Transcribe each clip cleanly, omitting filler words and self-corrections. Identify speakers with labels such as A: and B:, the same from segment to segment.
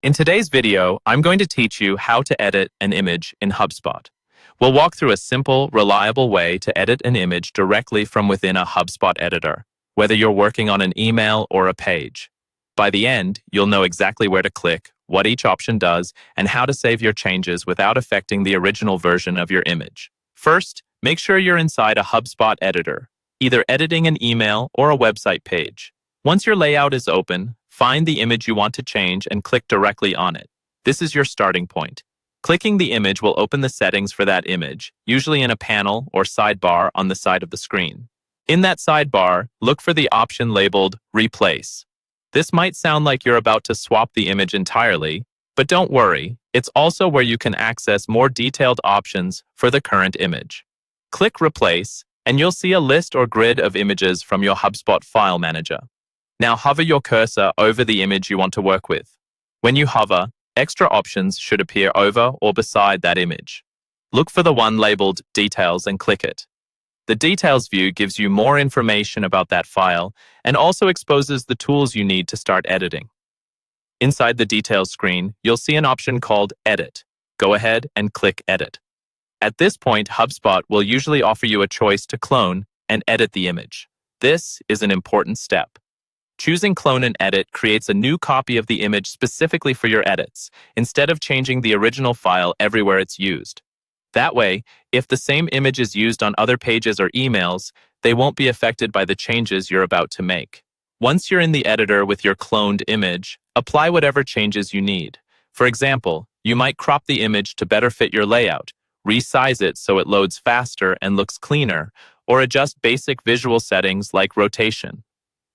A: In today's video, I'm going to teach you how to edit an image in Hubspot. We'll walk through a simple, reliable way to edit an image directly from within a Hubspot editor, whether you're working on an email or a page. By the end, you'll know exactly where to click, what each option does, and how to save your changes without affecting the original version of your image. First, make sure you're inside a Hubspot editor, either editing an email or a website page. Once your layout is open, find the image you want to change and click directly on it. This is your starting point. Clicking the image will open the settings for that image, usually in a panel or sidebar on the side of the screen. In that sidebar, look for the option labeled Replace. This might sound like you're about to swap the image entirely, but don't worry, it's also where you can access more detailed options for the current image. Click Replace, and you'll see a list or grid of images from your Hubspot file manager. Now hover your cursor over the image you want to work with. When you hover, extra options should appear over or beside that image. Look for the one labeled Details and click it. The Details view gives you more information about that file and also exposes the tools you need to start editing. Inside the Details screen, you'll see an option called Edit. Go ahead and click Edit. At this point, HubSpot will usually offer you a choice to clone and edit the image. This is an important step. Choosing Clone and Edit creates a new copy of the image specifically for your edits, instead of changing the original file everywhere it's used. That way, if the same image is used on other pages or emails, they won't be affected by the changes you're about to make. Once you're in the editor with your cloned image, apply whatever changes you need. For example, you might crop the image to better fit your layout, resize it so it loads faster and looks cleaner, or adjust basic visual settings like rotation.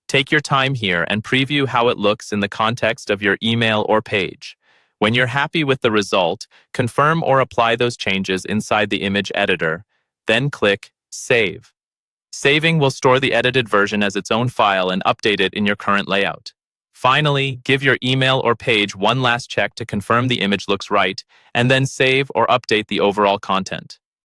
A: Take your time here and preview how it looks in the context of your email or page. When you're happy with the result, confirm or apply those changes inside the image editor, then click Save. Saving will store the edited version as its own file and update it in your current layout. Finally, give your email or page one last check to confirm the image looks right, and then save or update the overall content.